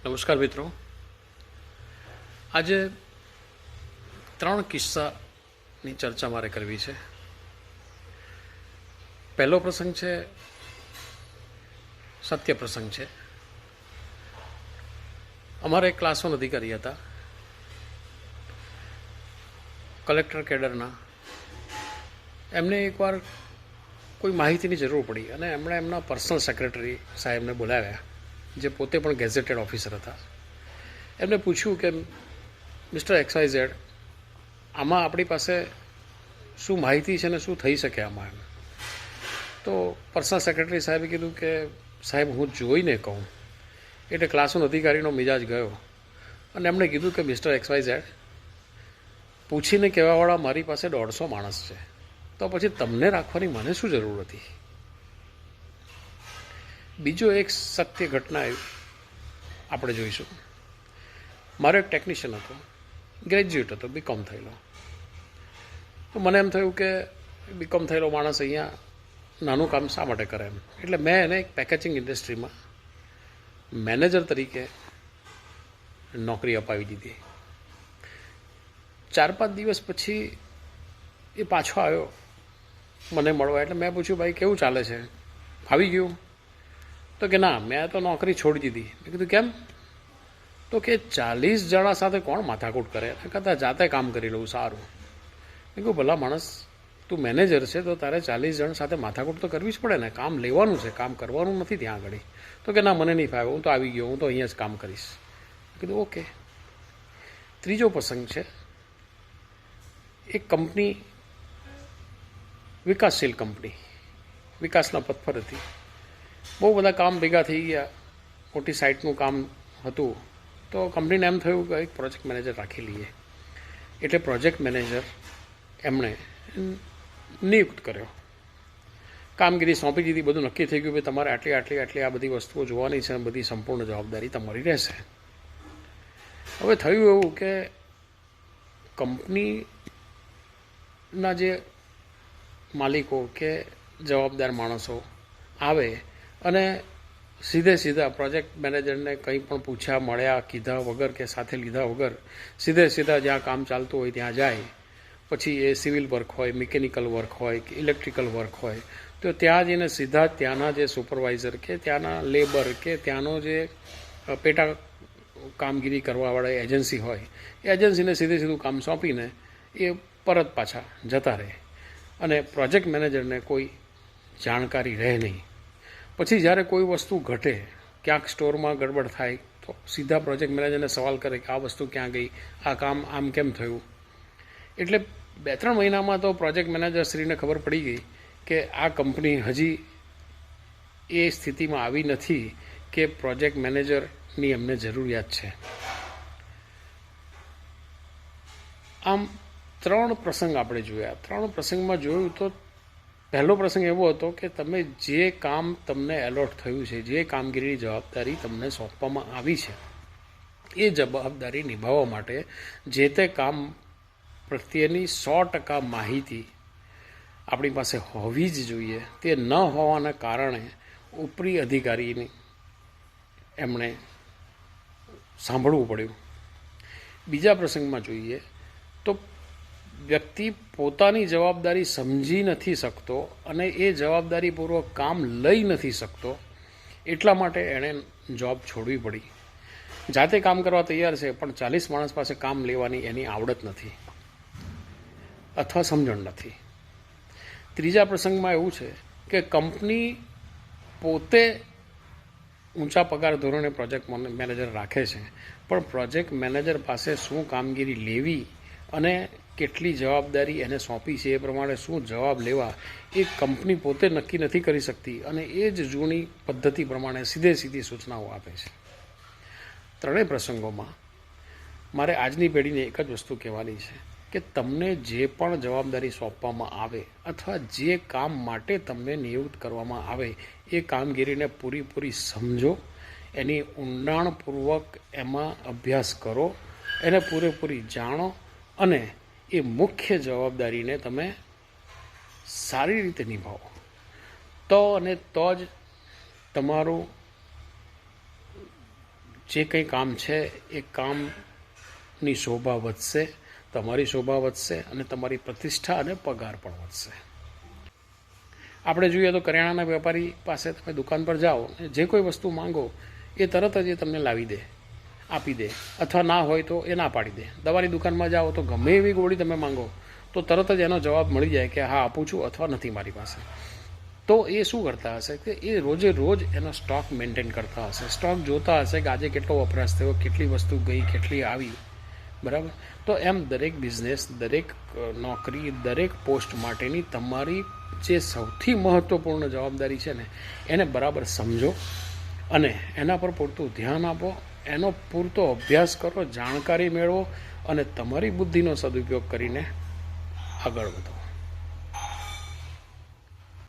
નમસ્કાર મિત્રો. આજે 3 કિસ્સાની ચર્ચા મારે કરવી છે. પહેલો પ્રસંગ છે, સત્ય પ્રસંગ છે. અમારા એક ક્લાસ 1 અધિકારી હતા, કલેક્ટર કેડરના. એમને એકવાર કોઈ માહિતીની જરૂર પડી અને એમણે એમના પર્સનલ સેક્રેટરી સાહેબને બોલાવ્યા, જે પોતે પણ ગેઝેટેડ ઓફિસર હતા. એમને પૂછ્યું કે મિસ્ટર XYZ, આમાં આપણી પાસે શું માહિતી છે ને શું થઈ શકે આમાં એમ. તો પર્સનલ સેક્રેટરી સાહેબે કીધું કે સાહેબ, હું જોઈને કહું. એટલે ક્લાસ 1 અધિકારીનો મિજાજ ગયો અને એમણે કીધું કે મિસ્ટર XYZ, પૂછીને કહેવાવાળા મારી પાસે 150 માણસ છે, તો પછી તમને રાખવાની મને શું જરૂર હતી. બીજો એક સત્ય ઘટના આપણે જોઈશું. મારો એક ટેકનિશિયન હતો, ગ્રેજ્યુએટ હતો, BCom થયેલો. તો મને એમ થયું કે BCom થયેલો માણસ અહીંયા નાનું કામ શા માટે કરે એમ. એટલે મેં એને એક પેકેજિંગ ઇન્ડસ્ટ્રીમાં મેનેજર તરીકે નોકરી અપાવી દીધી. 4-5 દિવસ પછી એ પાછો આવ્યો મને મળવા. એટલે મેં પૂછ્યું, ભાઈ કેવું ચાલે છે, આવી ગયું? તો કે ના, મેં તો નોકરી છોડી દીધી. મેં કીધું કેમ? તો કે 40 જણા સાથે કોણ માથાકૂટ કરે, એના કરતાં જાતે કામ કરી લઉં સારું. મેં કહ્યું, ભલા માણસ, તું મેનેજર છે તો તારે 40 જણ સાથે માથાકૂટ તો કરવી જ પડે ને. કામ લેવાનું છે, કામ કરવાનું નથી ત્યાં આગળ. તો કે ના, મને નહીં ફાવે, હું તો આવી ગયો, હું તો અહીંયા જ કામ કરીશ. મેં કીધું ઓકે. ત્રીજો પ્રસંગ છે, એક કંપની, વિકાસશીલ કંપની, વિકાસના પથ પર હતી. બહુ બધા કામ ભેગા થઈ ગયા, મોટી સાઇટનું કામ હતું. તો કંપનીને એમ થયું કે એક પ્રોજેક્ટ મેનેજર રાખી લઈએ. એટલે પ્રોજેક્ટ મેનેજર એમણે નિયુક્ત કર્યો. કામગીરી સોંપી દીધી, બધું નક્કી થઈ ગયું કે તમારે આટલી આ બધી વસ્તુઓ જોવાની છે અને બધી સંપૂર્ણ જવાબદારી તમારી રહેશે. હવે થયું એવું કે કંપનીના જે માલિકો કે જવાબદાર માણસો આવે અને સીધા પ્રોજેક્ટ મેનેજરને કંઈ પણ પૂછ્યા, મળ્યા, કીધા વગર કે સાથે લીધા વગર સીધા જ્યાં કામ ચાલતું હોય ત્યાં જાય. પછી એ સિવિલ વર્ક હોય, મિકેનિકલ વર્ક હોય કે ઇલેક્ટ્રિકલ વર્ક હોય, તો ત્યાં જઈને સીધા ત્યાંના જે સુપરવાઇઝર કે ત્યાંના લેબર કે ત્યાંનો જે પેટા કામગીરી કરવાવાળા એજન્સી હોય, એ એજન્સીને સીધું કામ સોંપીને એ પરત પાછા જતા રહે અને પ્રોજેક્ટ મેનેજરને કોઈ જાણકારી રહે નહીં. પછી જ્યારે કોઈ વસ્તુ ઘટે, ક્યાંક સ્ટોરમાં ગડબડ થાય, તો સીધા પ્રોજેક્ટ મેનેજરને સવાલ કરે કે આ વસ્તુ ક્યાં ગઈ, આ કામ આમ કેમ થયું. એટલે 2-3 મહિનામાં તો પ્રોજેક્ટ મેનેજરશ્રીને ખબર પડી ગઈ કે આ કંપની હજી એ સ્થિતિમાં આવી નથી કે પ્રોજેક્ટ મેનેજરની એમને જરૂરિયાત છે. આમ 3 પ્રસંગ આપણે જોયા. 3 પ્રસંગમાં જોયું તો પહેલો પ્રસંગ એવો હતો કે તમે જે કામ તમને એલોટ થયું છે, જે કામગીરીની જવાબદારી તમને સોંપવામાં આવી છે, એ જવાબદારી નિભાવવા માટે જે તે કામ પ્રત્યેની 100% માહિતી આપણી પાસે હોવી જ જોઈએ. તે ન હોવાના કારણે ઉપરી અધિકારીની એમણે સાંભળવું પડ્યું. બીજા પ્રસંગમાં જોઈએ તો વ્યક્તિ પોતાની જવાબદારી સમજી નથી શકતો અને એ જવાબદારીપૂર્વક કામ લઈ નથી શકતો, એટલા માટે એણે જોબ છોડવી પડી. જાતે કામ કરવા તૈયાર છે, પણ 40 માણસ પાસે કામ લેવાની એની આવડત નથી અથવા સમજણ નથી. ત્રીજા પ્રસંગમાં એવું છે કે કંપની પોતે ઊંચા પગાર ધોરણે પ્રોજેક્ટ મેનેજર રાખે છે, પણ પ્રોજેક્ટ મેનેજર પાસે શું કામગીરી લેવી અને કેટલી જવાબદારી એને સોંપી છે એ પ્રમાણે શું જવાબ લેવા, એ કંપની પોતે નક્કી નથી કરી શકતી અને એ જ જૂની પદ્ધતિ પ્રમાણે સીધી સૂચનાઓ આપે છે. 3 પ્રસંગોમાં મારે આજની પેઢીને એક જ વસ્તુ કહેવાની છે કે તમને જે પણ જવાબદારી સોંપવામાં આવે અથવા જે કામ માટે તમને નિયુક્ત કરવામાં આવે, એ કામગીરીને પૂરી સમજો, એની ઊંડાણપૂર્વક એમાં અભ્યાસ કરો, એને પૂરેપૂરી જાણો અને એ મુખ્ય જવાબદારીને તમે સારી રીતે નિભાવો. તો જ તમારું જે કંઈ કામ છે એ કામની શોભા વધશે, તમારી શોભા વધશે અને તમારી પ્રતિષ્ઠા અને પગાર પણ વધશે. આપણે જોઈએ તો કરિયાણાના વેપારી પાસે તમે દુકાન પર જાઓ, જે કોઈ વસ્તુ માંગો એ તરત જ એ તમને લાવી દે, આપી દે, અથવા ના હોય તો એ ના પાડી દે. દવાની દુકાનમાં જાઓ તો ગમે એવી ગોળી તમે માંગો તો તરત જ એનો જવાબ મળી જાય કે હા આપું છું અથવા નથી મારી પાસે. તો એ શું કરતા હશે કે એ રોજે રોજ એનો સ્ટોક મેન્ટેન કરતા હશે, સ્ટોક જોતા હશે કે આજે કેટલો વપરાશ થયો, કેટલી વસ્તુ ગઈ, કેટલી આવી, બરાબર. તો એમ દરેક બિઝનેસ, દરેક નોકરી, દરેક પોસ્ટ માટેની તમારી જે સૌથી મહત્ત્વપૂર્ણ જવાબદારી છે ને એને બરાબર સમજો અને એના પર પૂરતું ધ્યાન આપો, એનો પૂરતો અભ્યાસ કરો, જાણકારી મેળવો અને તમારી બુદ્ધિનો સદુપયોગ કરીને આગળ વધો.